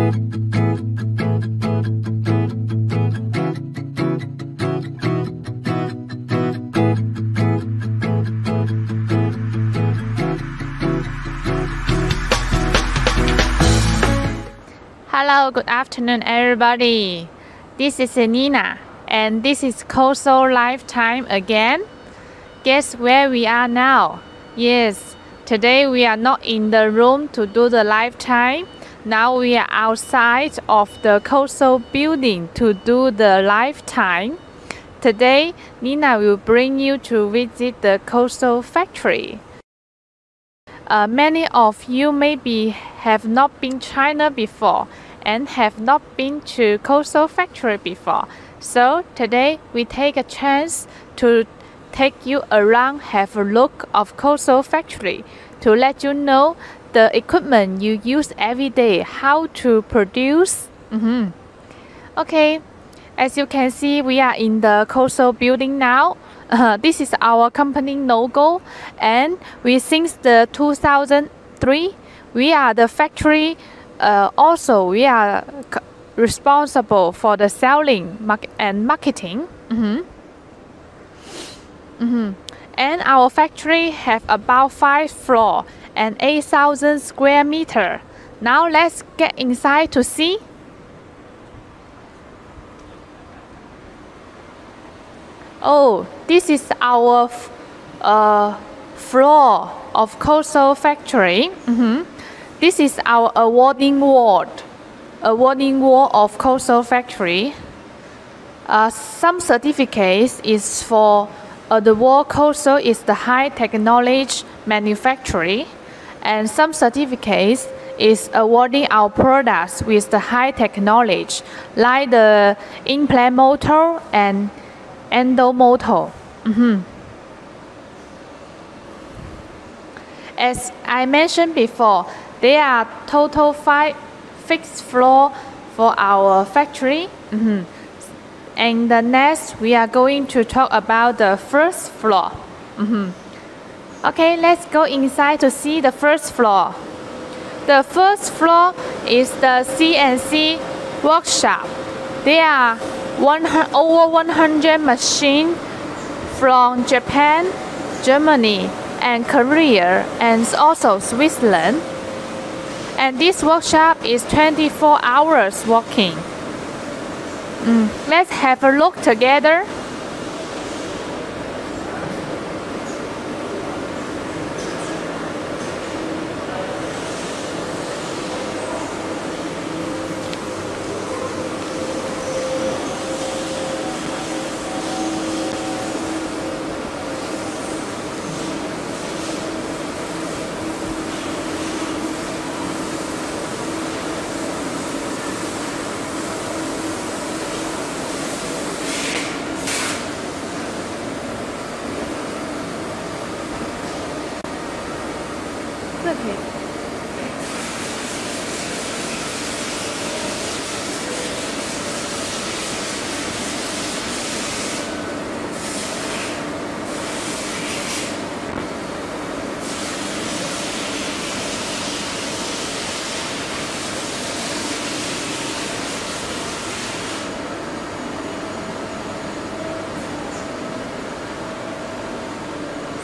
Hello, good afternoon everybody. This is Nina and this is COXO Lifetime again. Guess where we are now? Yes, today we are not in the room to do the Lifetime. Now we are outside of the COXO building to do the Lifetime. Today, Nina will bring you to visit the COXO factory. Many of you maybe have not been China before and have not been to COXO factory before. So today we take a chance to take you around, have a look of COXO factory to let you know the equipment you use every day, how to produce. Okay, as you can see, we are in the COXO building now. This is our company logo, and since the 2003 we are the factory. Also, we are responsible for the selling and marketing. And our factory have about 5 floors and 8,000 square meters. Now let's get inside to see. Oh, this is our floor of COXO factory. This is our awarding wall of COXO factory. Some certificates is for the word COXO is the high technology manufacturing, and some certificates is awarding our products with the high technology, like the Implant Motor and Endo Motor. As I mentioned before, there are total 5 fixed floors for our factory. And the next, we are going to talk about the first floor. Okay, let's go inside to see the first floor. The first floor is the CNC workshop. There are over 100 machines from Japan, Germany, and Korea, and also Switzerland. And this workshop is 24 hours working. Let's have a look together.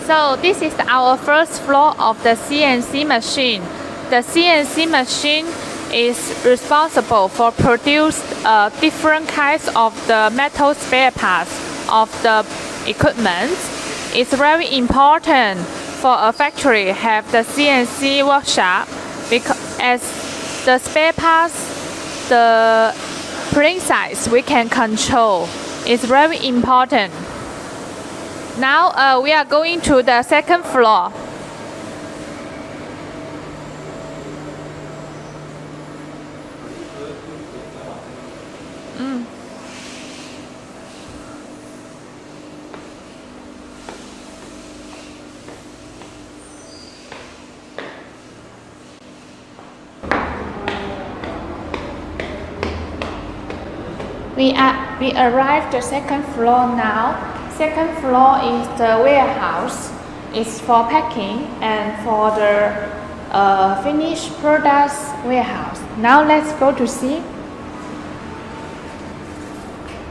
So this is our first floor of the CNC machine. The CNC machine is responsible for produce different kinds of the metal spare parts of the equipment. It's very important for a factory have the CNC workshop, because as the spare parts, the print size we can control. It's very important. Now we are going to the second floor. We arrived the second floor now. Second floor is the warehouse. It's for packing and for the finished products warehouse. Now let's go to see.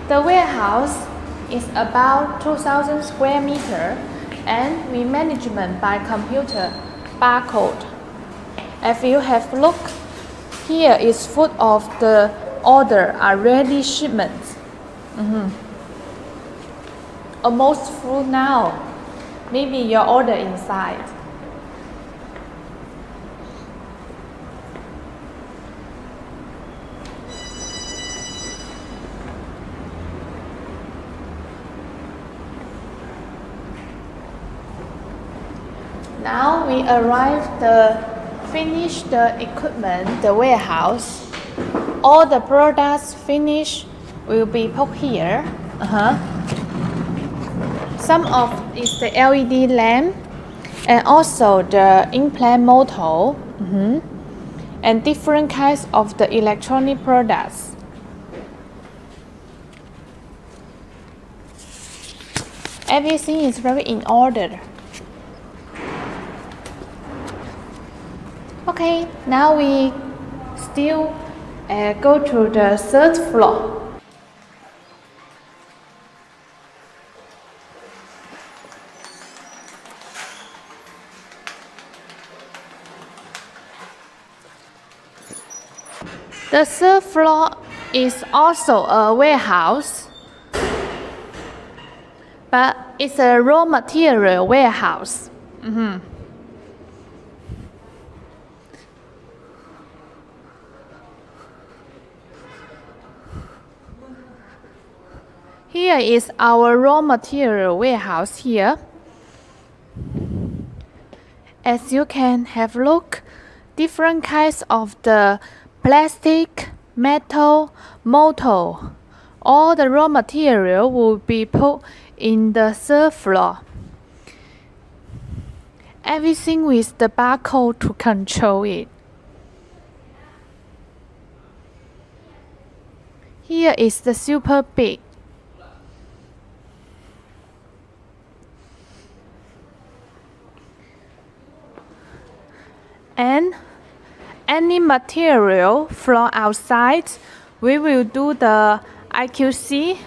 The warehouse is about 2,000 square meter and we management by computer barcode. If you have look, here is full of the order are ready shipments. Almost full now. Maybe your order inside. Now we arrive to finish the equipment, the warehouse. All the products finished will be put here. Some of is the LED lamp and also the implant motor and different kinds of the electronic products. Everything is very in order. Okay, now we still go to the third floor. The third floor is also a warehouse, but it's a raw material warehouse. Here is our raw material warehouse here. As you can have a look, different kinds of the plastic, metal, motor. All the raw material will be put in the third floor. Everything with the barcode to control it. Here is the super big. And any material from outside, we will do the IQC.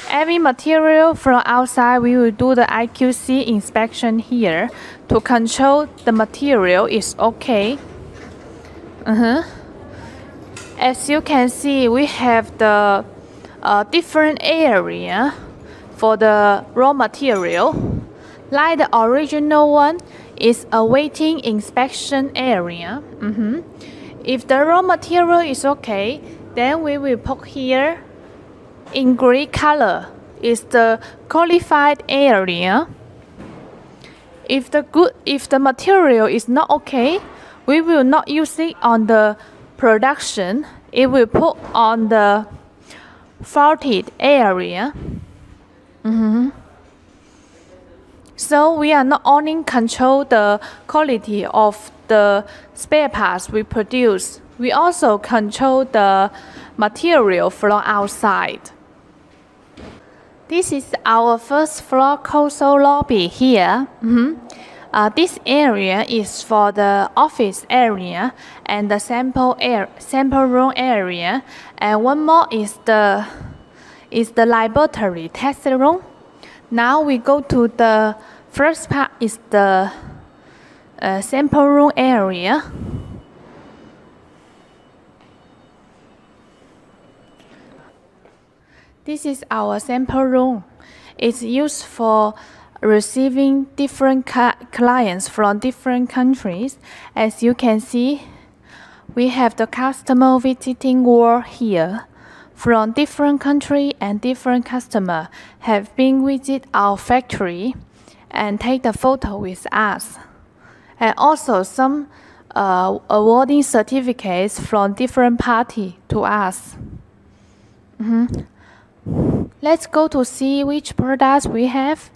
Every material from outside, we will do the IQC inspection here to control the material is okay. As you can see, we have the different area for the raw material. Like the original one is awaiting inspection area. If the raw material is okay, then we will put here in gray color is the qualified area. If the material is not okay, we will not use it on the production. It will put on the faulted area. So we are not only control the quality of the spare parts we produce, we also control the material from outside. This is our first floor COXO lobby here. This area is for the office area and the sample room area, and one more is the laboratory test room. Now we go to the first part is the sample room area. This is our sample room. It's used for receiving different clients from different countries. As you can see, we have the customer visiting wall here. From different country and different customer have been visit our factory and take the photo with us. And also some awarding certificates from different party to us. Let's go to see which products we have.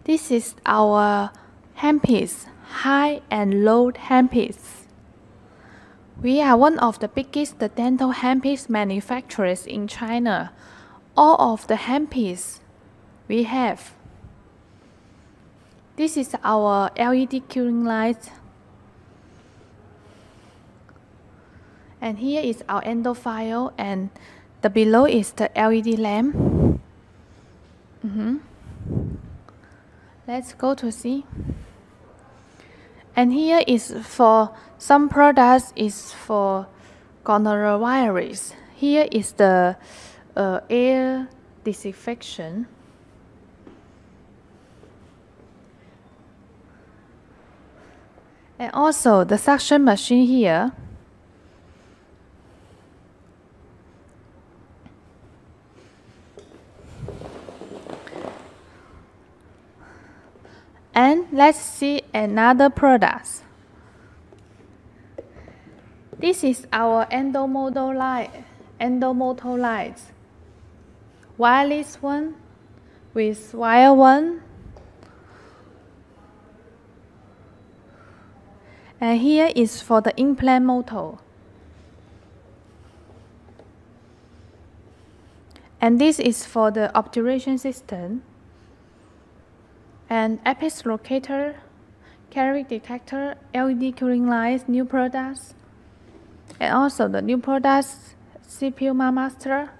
This is our handpiece, high and low handpiece. We are one of the biggest dental handpiece manufacturers in China. All of the handpiece we have. This is our LED curing light. And here is our endo file, and the below is the LED lamp. Let's go to see. And here is for some products is for coronavirus. Here is the air disinfection. And also the suction machine here. And let's see another product. This is our Endo Motor lights. Wireless one with wire one. And here is for the implant motor. And this is for the obturation system. And apex locator, carrier detector, LED cooling lights, new products. And also the new products, CPU master.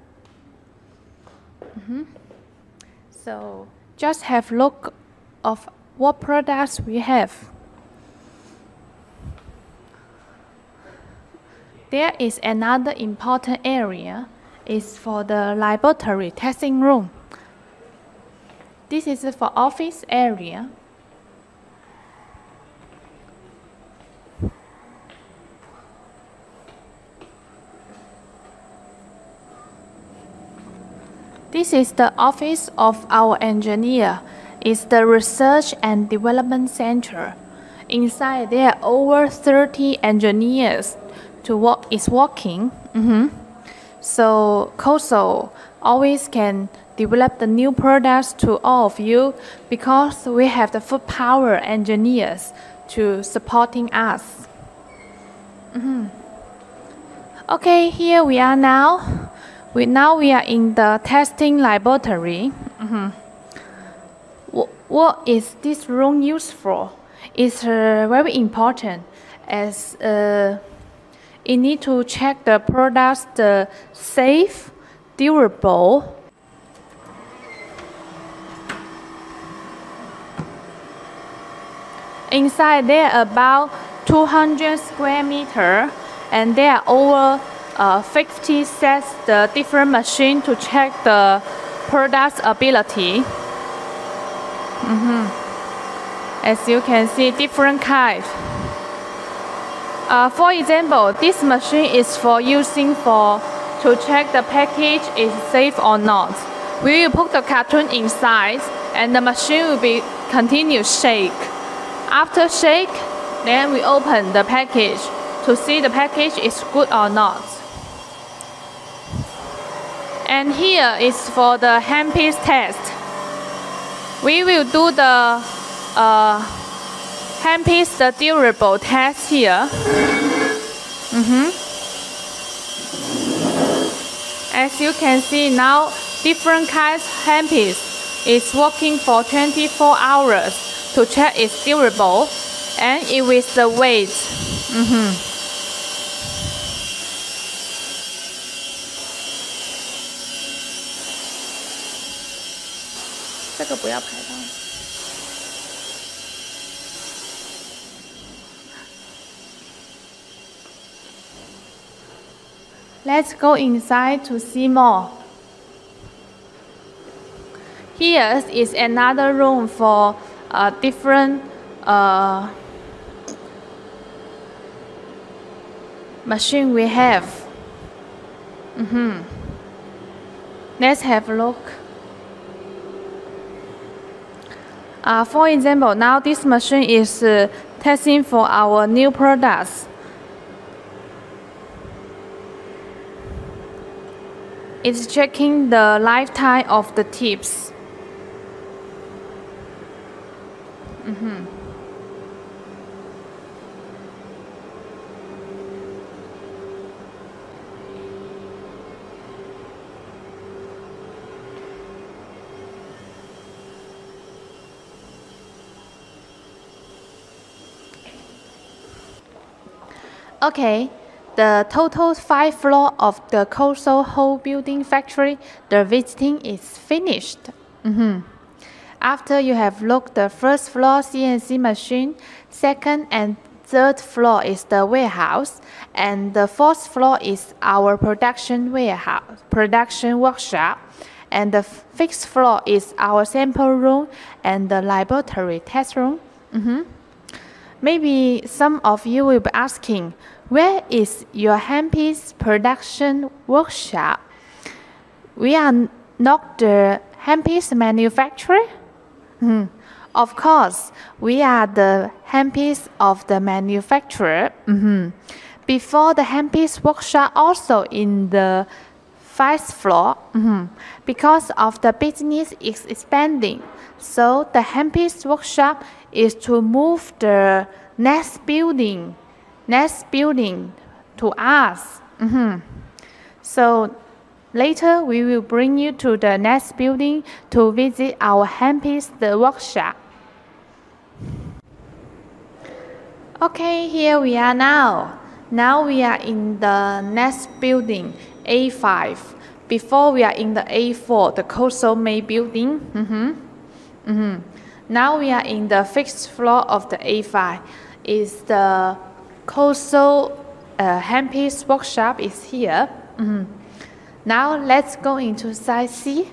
So just have a look of what products we have. There is another important area, is for the laboratory testing room. This is for office area. This is the office of our engineer. It's the research and development center. Inside there are over 30 engineers working. So COXO always can develop the new products to all of you because we have the full power engineers to supporting us. Okay, here we are now. Now we are in the testing laboratory. What is this room used for? It's very important as it need to check the products the safe, durable. Inside there are about 200 square meters, and there are over 50 sets the different machines to check the product's ability. As you can see, different kinds. For example, this machine is for using to check the package is safe or not. We will put the cartoon inside, and the machine will continue shake. After shake, then we open the package to see the package is good or not. And here is for the handpiece test. We will do the handpiece, the durable test here. As you can see now, different kinds of handpiece is working for 24 hours to check it's durable, and it with the weight. 这个不要拍到。Let's go inside to see more. Here is another room for different machine we have. Let's have a look. For example, now this machine is testing for our new products. It's checking the lifetime of the tips. Okay, the total 5 floors of the COXO whole building factory, the visiting is finished. After you have looked the first floor CNC machine, second and third floor is the warehouse, and the fourth floor is our production workshop, and the fifth floor is our sample room and the laboratory test room. Maybe some of you will be asking, where is your handpiece production workshop? We are not the handpiece manufacturer. Of course, we are the handpiece of the manufacturer. Before the handpiece workshop also in the 5th floor, because of the business is expanding. So the handpiece workshop is to move the next building to us. So later we will bring you to the next building to visit our handpiece the workshop. Okay, here we are now. Now we are in the next building, A5. Before we are in the A4, the COXO main building. Now we are in the 5th floor of the A5. Is the COXO handpiece workshop is here. Now let's go into side C.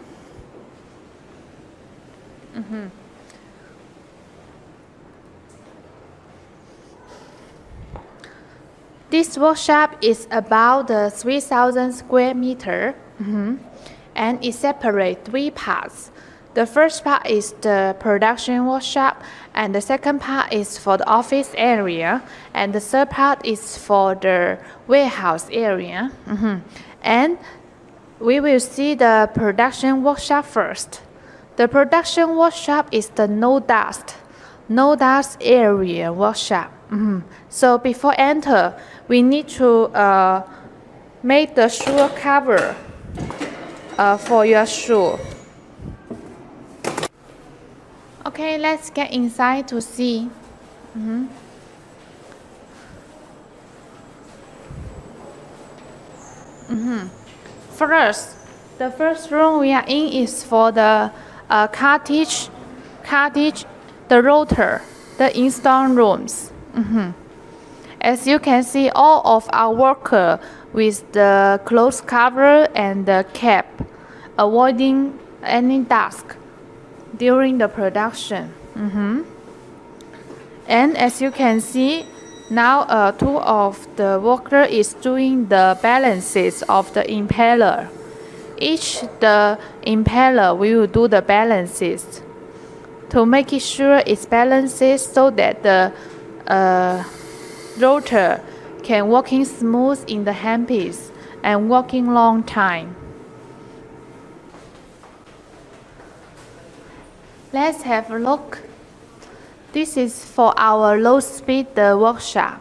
This workshop is about 3,000 square meters, and it separates 3 parts. The first part is the production workshop, and the second part is for the office area, and the third part is for the warehouse area. And we will see the production workshop first. The production workshop is the no dust area workshop. So before enter, we need to make the shoe cover for your shoe. Okay, let's get inside to see. First, the first room we are in is for the cartridge, the rotor, the install rooms. As you can see, all of our workers with the clothes cover and the cap, avoiding any dust during the production. And as you can see, now 2 of the workers is doing the balances of the impeller. Each the impeller we will do the balances to make it sure it's balances so that the rotor can working smooth in the handpiece and working long time. Let's have a look. This is for our low speed workshop.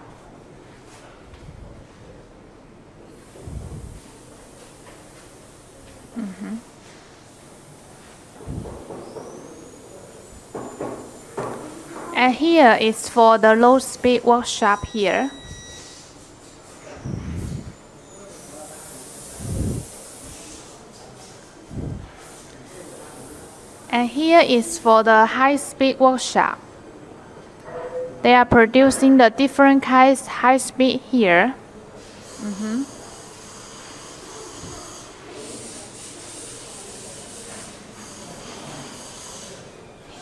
And here is for the low speed workshop here. And here is for the high speed workshop. They are producing the different kinds high speed here.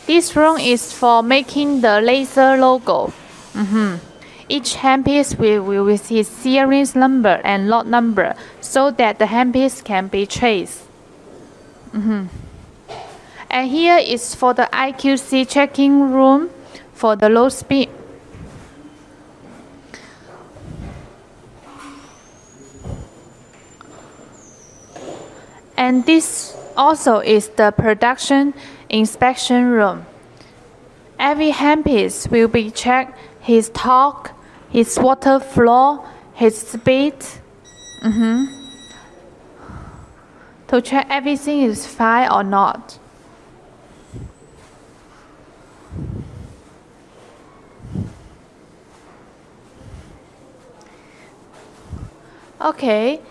This room is for making the laser logo. Each handpiece will with its series number and lot number so that the handpiece can be traced. And here is for the IQC checking room for the low speed. And this also is the production inspection room. Every handpiece will be checked his torque, his water flow, his speed, to check everything is fine or not. Okay,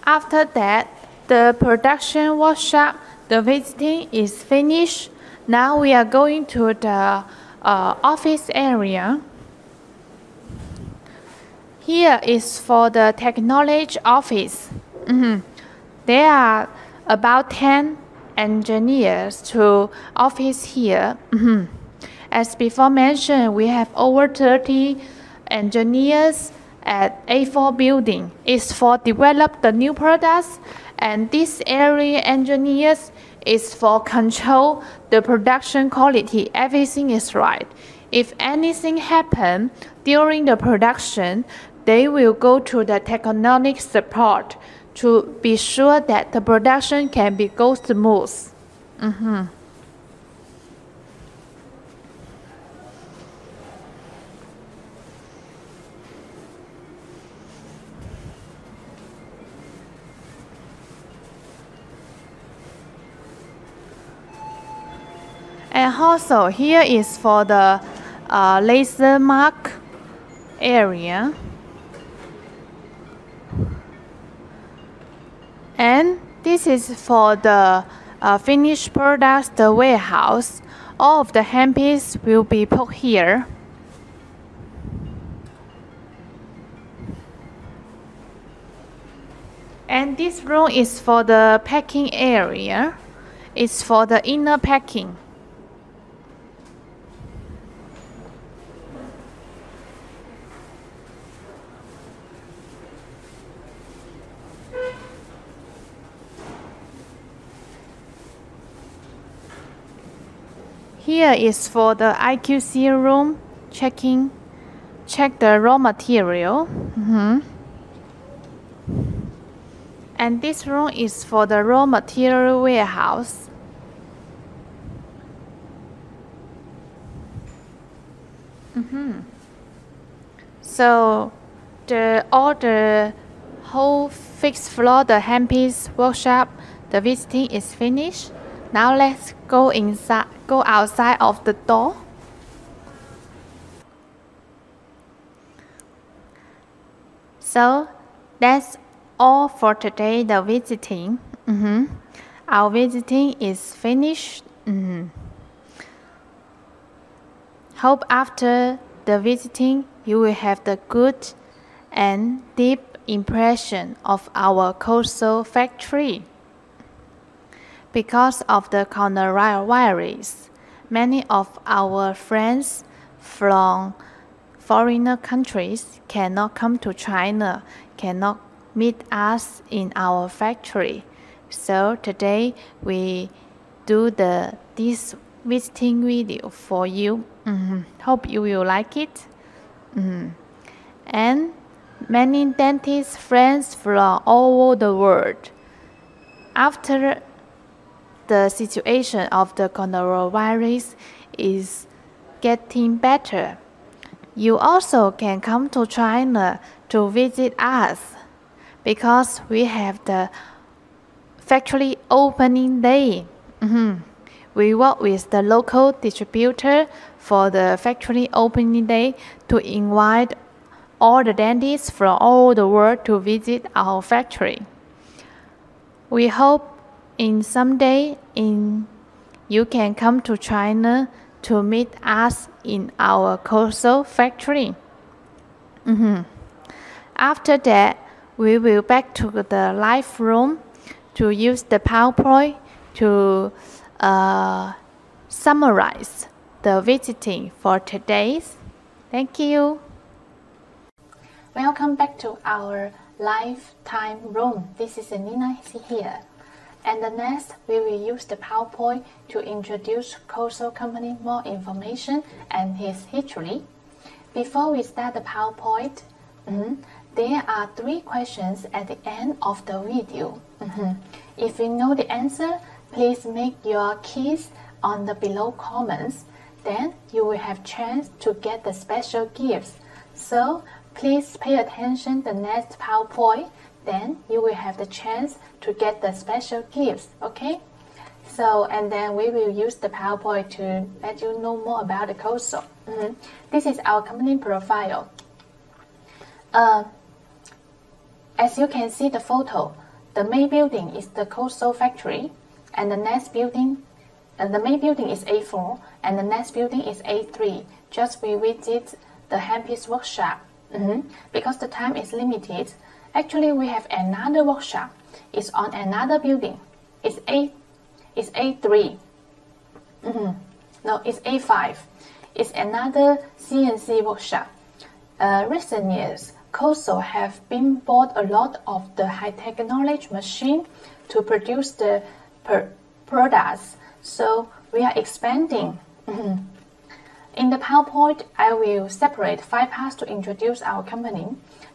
after that, the production workshop, the visiting is finished. Now we are going to the office area. Here is for the technology office. There are about 10 engineers to office here. As before mentioned, we have over 30 engineers at A4 building. It's for develop the new products, and this area engineers is for control the production quality. Everything is right. If anything happen during the production, they will go to the technology support to be sure that the production can be go smooth. And also here is for the laser mark area. And this is for the finished products, the warehouse. All of the handpiece will be put here. And this room is for the packing area. It's for the inner packing. Here is for the IQC room, check the raw material. And this room is for the raw material warehouse. So all the whole fixed floor, the handpiece workshop, the visiting is finished. Now let's go inside, go outside of the door. So that's all for today, the visiting. Our visiting is finished. Hope after the visiting you will have the good and deep impression of our COXO factory. Because of the coronavirus, many of our friends from foreign countries cannot come to China, cannot meet us in our factory. So today we do this visiting video for you. Hope you will like it. And many dentist friends from all over the world. After the situation of the coronavirus is getting better, you also can come to China to visit us because we have the factory opening day. We work with the local distributor for the factory opening day to invite all the dentists from all the world to visit our factory. We hope in someday you can come to China to meet us in our COXO factory. After that, we will back to the live room to use the PowerPoint to summarize the visiting for today's. Thank you. Welcome back to our lifetime room. This is Nina here. And the next, we will use the PowerPoint to introduce COXO company more information and his history. Before we start the PowerPoint, there are 3 questions at the end of the video. If you know the answer, please make your keys on the below comments. Then you will have chance to get the special gifts. So please pay attention the next PowerPoint. Then you will have the chance to get the special gifts, okay? So, and then we will use the PowerPoint to let you know more about the COXO. This is our company profile. As you can see the photo, the main building is the COXO factory, and the next building, the main building is A4, and the next building is A3. Just we visit the Handpiece workshop. Because the time is limited, actually we have another workshop. It's on another building. It's A3. No, it's A5. It's another CNC workshop. Recent years, COXO have been bought a lot of the high technology machine to produce the products. So we are expanding. In the PowerPoint, I will separate 5 parts to introduce our company.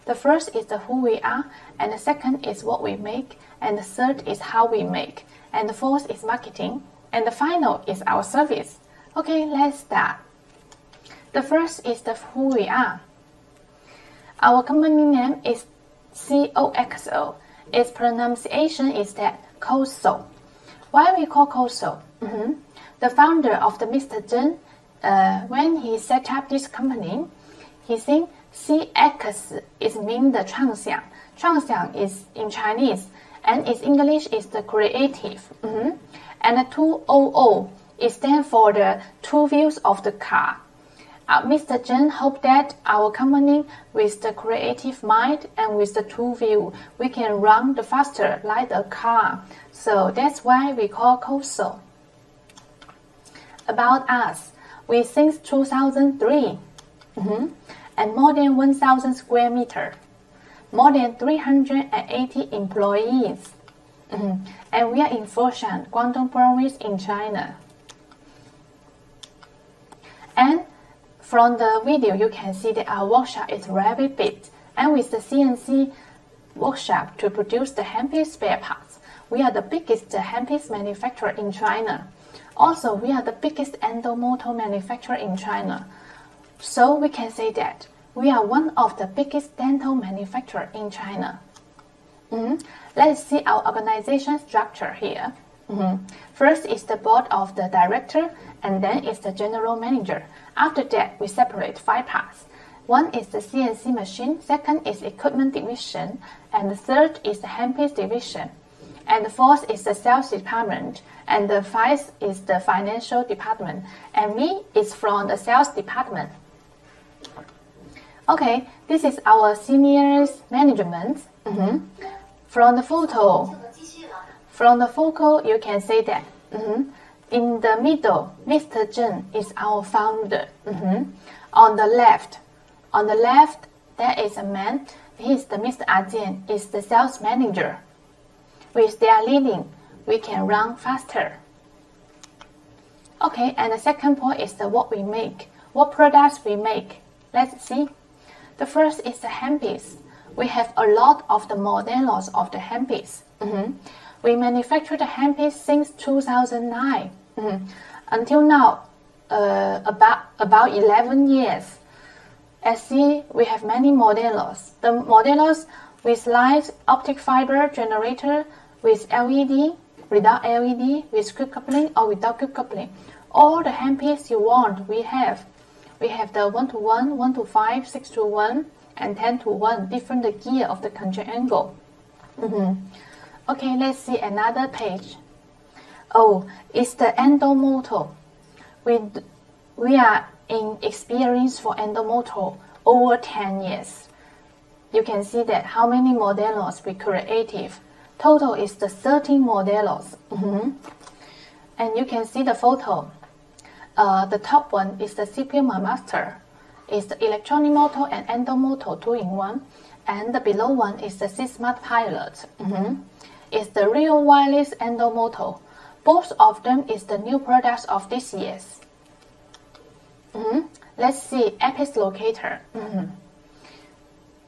The first is the who we are, and the second is what we make, and the third is how we make, and the fourth is marketing, and the final is our service. Okay, let's start. The first is the who we are. Our company name is COXO. Its pronunciation is that COXO. Why we call COXO? The founder of the Mr. Zheng, when he set up this company, he think CX is mean the 创想. 创想 is in Chinese, and its English is the creative. And the 200 is stand for the two wheels of the car. Mr. Zheng hope that our company with the creative mind and with the two wheel, we can run the faster like a car. So that's why we call COXO. About us, we since 2003, and more than 1,000 square meter, more than 380 employees, and we are in Foshan, Guangdong province in China. And from the video, you can see that our workshop is very big, and with the CNC workshop to produce the handpiece spare parts, we are the biggest handpiece manufacturer in China. Also, we are the biggest Endo Motor manufacturer in China. So we can say that we are one of the biggest dental manufacturers in China. Let's see our organization structure here. First is the board of the director, and then is the general manager. After that, we separate 5 parts. One is the CNC machine, second is equipment division, and the third is the handpiece division. And the fourth is the sales department, and the fifth is the financial department, and me is from the sales department. Okay, this is our senior management. From the photo, you can say that. In the middle, Mr. Zheng is our founder. On the left, there is a man. He is the Mr. Ajian, is the sales manager. With their leading, we can run faster. Okay, and the second point is the what we make. What products we make? Let's see. The first is the handpiece. We have a lot of the models of the handpiece. We manufacture the handpiece since 2009. Until now, about 11 years. As see, we have many models. The models with light optic fiber generator, with LED, without LED, with quick coupling or without quick coupling. All the handpiece you want, we have. We have the 1:1, 1:5, 6:1, and 10:1, different the gear of the control angle. Okay, let's see another page. Oh, it's the Endo Motor. We are in experience for Endo Motor over 10 years. You can see that how many models we creative. Total is the 13 models. And you can see the photo. The top one is the CPU Master. It's the electronic motor and Endo Motor 2-in-1. And the below one is the C-Smart Pilot. It's the real wireless Endo Motor. Both of them is the new products of this year. Let's see Apex Locator.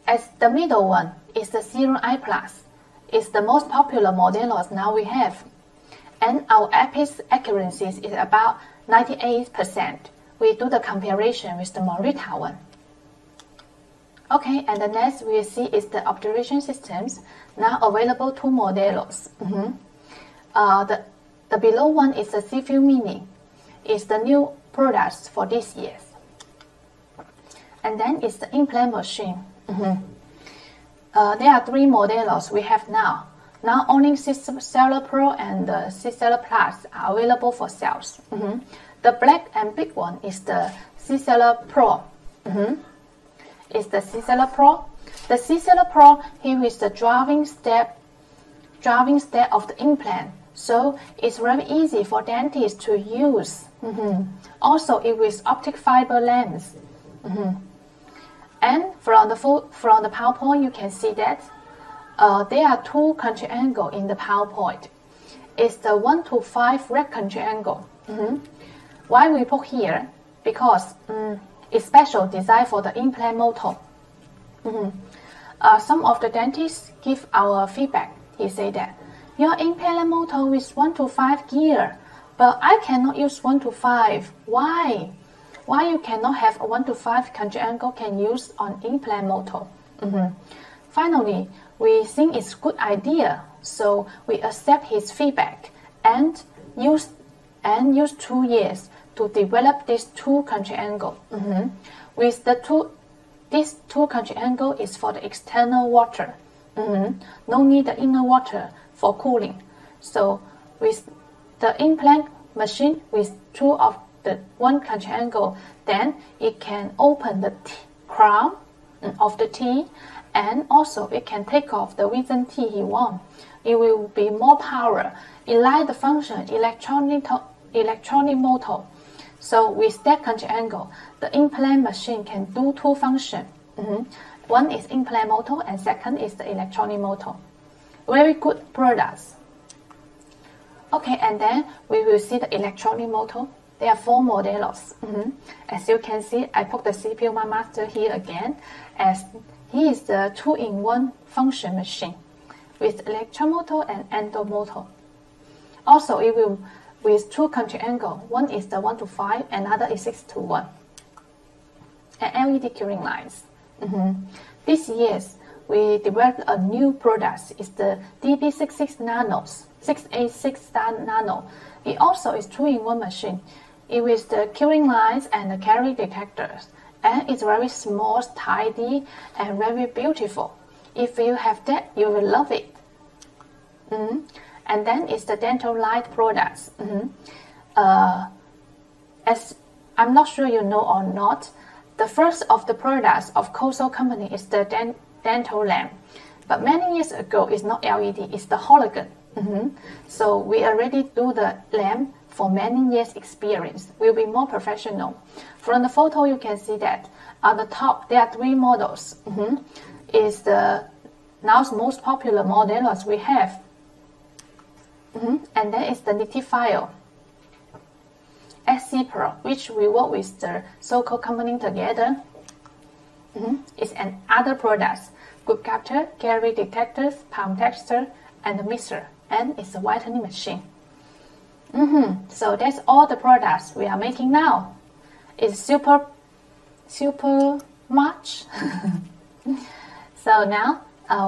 As the middle one is the Serum I+. It's the most popular models now we have. And our Apex accuracy is about 98%. We do the comparison with the Morita one. Okay, and the next we see is the Obturation Systems. Now available 2 models. The below one is the CPU Mini. It's the new products for this year. And then it's the Implant Machine. there are three models we have now. Now only C-Seller Pro and the C-Seller Plus are available for sales. The black and big one is the C-Seller Pro. It's the C-Seller Pro. The C-Seller Pro, here is the driving step of the implant. So it's very easy for dentists to use. Also, it with optic fiber lens. And from the PowerPoint, you can see that there are two country angles in the PowerPoint. It's the 1 to 5 rectangle angle. Why we put here? Because it's special design for the implant motor. Some of the dentists give our feedback. He said that your implant motor with 1 to 5 gear, but I cannot use 1 to 5. Why? Why you cannot have a 1 to 5 country angle can use on implant motor? Finally, we think it's a good idea, so we accept his feedback and use 2 years to develop this two country angle. With this two country angle is for the external water. No need the inner water for cooling. So with the implant machine with two of the one country angle, then it can open the crown of the teeth, and also it can take off the wisdom teeth he wants. It will be more power. It like the function electronic motor. So with that country angle, the implant machine can do two functions. One is implant motor and second is the electronic motor. Very good products. Okay, and then we will see the electronic motor. There are 4 models. As you can see, I put the CPU master here again, as he is the 2-in-1 function machine with electron motor and endo motor. Also, it will with two country angle. One is the 1 to 5, another is 6 to 1. And LED curing lines. This year, we developed a new product. It's the DB66 Nanos, 686 Nano. It also is 2-in-1 machine. It with the curing lines and the carry detectors. And it's very small, tidy, and very beautiful. If you have that, you will love it. And then it's the dental light products. As I'm not sure you know or not, the first of the products of COXO company is the dental lamp. But many years ago, it's not LED, it's the hologram. So we already do the lamp for many years experience. We'll be more professional. From the photo, you can see that on the top, there are 3 models. Is the now most popular models we have. And then it's the Nitifier SC Pro, which we work with the so-called company together. It's an other products, good capture, carry detectors, palm texture, and the mixer, and it's a whitening machine. So that's all the products we are making now. It's super much. So now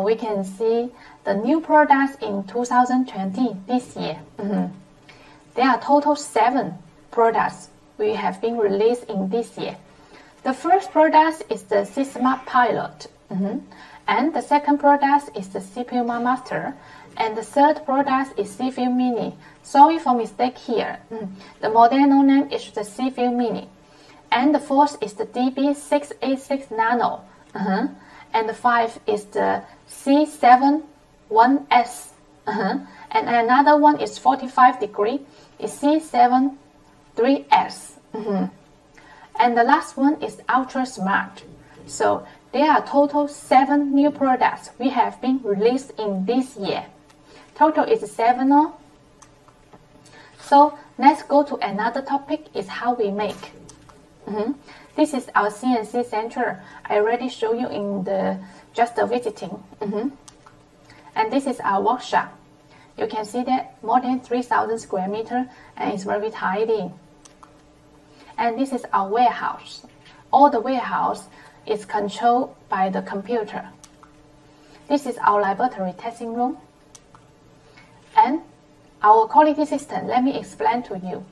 we can see the new products in 2020 this year. There are total 7 products we have been released in this year. The first product is the C-Smart Pilot, and the second product is the CPU Master, and the third product is C-View Mini. Sorry for mistake here. The model name is the C-View Mini, and the fourth is the DB686 Nano, and the 5 is the C71S, and another one is 45 degree, is C73S, and the last one is Ultra Smart. So there are total 7 new products we have been released in this year. Total is 7. So let's go to another topic, is how we make. This is our CNC center. I already showed you in the just visiting. And this is our workshop. You can see that more than 3,000 square meters, and it's very tidy. And this is our warehouse. All the warehouse is controlled by the computer. This is our laboratory testing room. And our quality system, let me explain to you.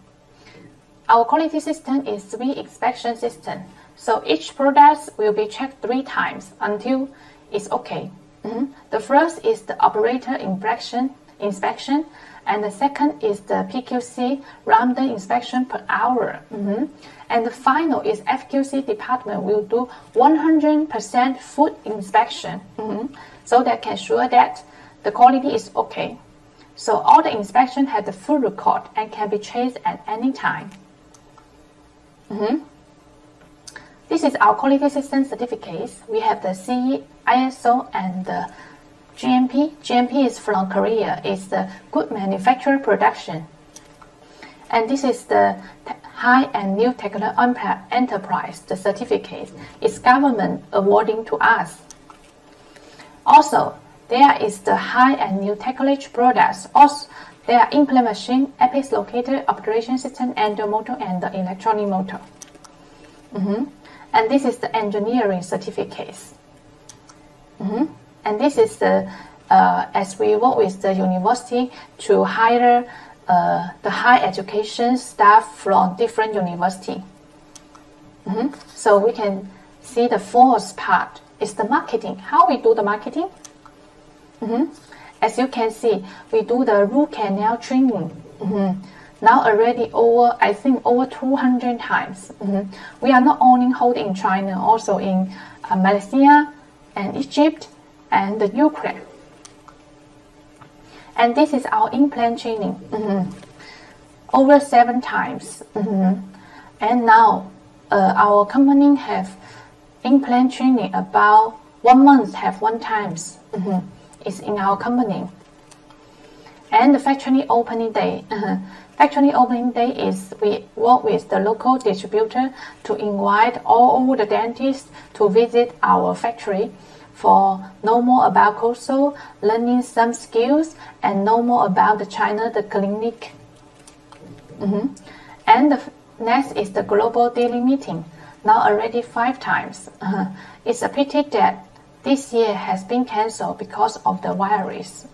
Our quality system is 3 inspection system. So each product will be checked 3 times until it's okay. The first is the operator inspection, and the second is the PQC random inspection per hour. And the final is FQC department will do 100% food inspection, so that can ensure that the quality is okay. So all the inspection have the full record and can be traced at any time. This is our quality system certificates. We have the CE, ISO, and the GMP. GMP is from Korea. It's the Good Manufacturer Production. And this is the High and New Technology Enterprise. The certificate is government awarding to us. Also, there is the High and New Technology products. Also, there are Implant Machine, Handpiece locator, Obturation System, Endo Motor, and the Electronic Motor. And this is the engineering certificates. And this is the, as we work with the university to hire the high education staff from different university. So we can see the fourth part is the marketing. How we do the marketing? As you can see, we do the root canal training. Now already over, I think over 200 times. We are not only holding in China, also in Malaysia and Egypt and the Ukraine. And this is our implant training, over 7 times. And now our company have implant training about 1 month, have 1 times. It's in our company. And the factory opening day. Factory opening day is we work with the local distributor to invite all the dentists to visit our factory for know more about COXO, learning some skills, and know more about the China, the clinic. And the next is the global daily meeting. Now already 5 times. It's a pity that this year has been cancelled because of the virus.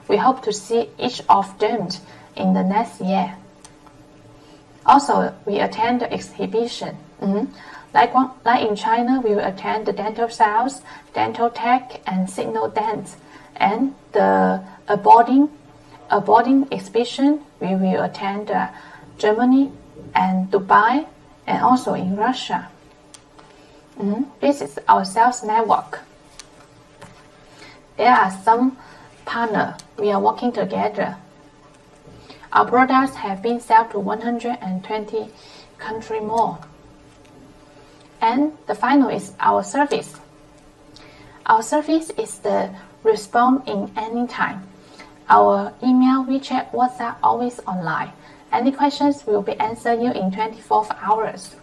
We hope to see each of them in the next year. Also, we attend the exhibition. Like in China, we will attend the dental sales, dental tech, and signal dent. And the boarding exhibition, we will attend Germany and Dubai, and also in Russia. This is our sales network. There are some partners we are working together. Our products have been sold to 120 countries more. And the final is our service. Our service is the response in any time. Our email, WeChat, WhatsApp, always online. Any questions will be answered you in 24 hours.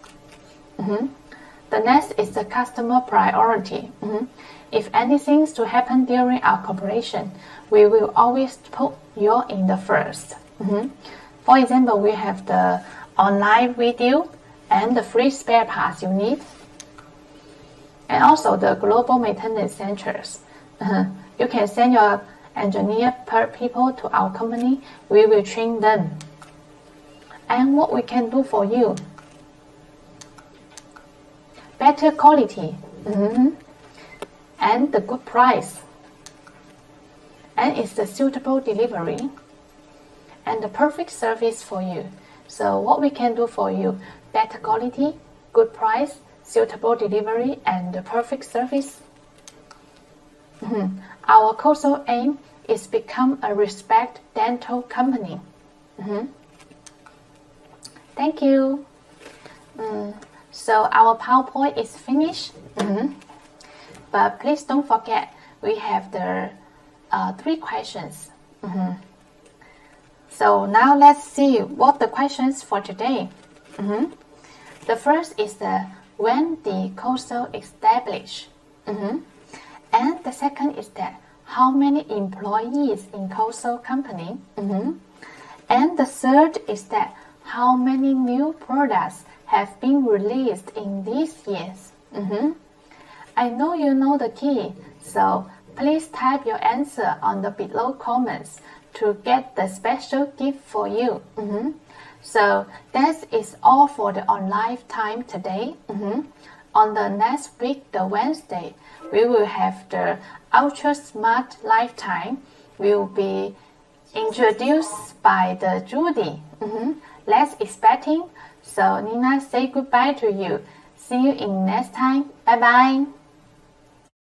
The next is the customer priority. If anything to happen during our cooperation, we will always put you in the first. For example, we have the online video and the free spare parts you need, and also the global maintenance centers. You can send your engineer per people to our company. We will train them. And what we can do for you? Better quality, and the good price, and it's the suitable delivery, and the perfect service for you. So what we can do for you? Better quality, good price, suitable delivery, and the perfect service. Our COXO aim is become a respect dental company. Thank you. So our PowerPoint is finished. But please don't forget, we have the 3 questions. So now let's see what the questions for today. The first is the when the COXO established, and the second is that how many employees in COXO company, and the third is that how many new products have been released in these years. I know you know the key, so please type your answer on the below comments to get the special gift for you. So that is all for the online time today. On the next week, the Wednesday, we will have the Ultra Smart Lifetime. Will be introduced by the Judy. Let's expecting. So Nina say goodbye to you. See you in next time. Bye bye.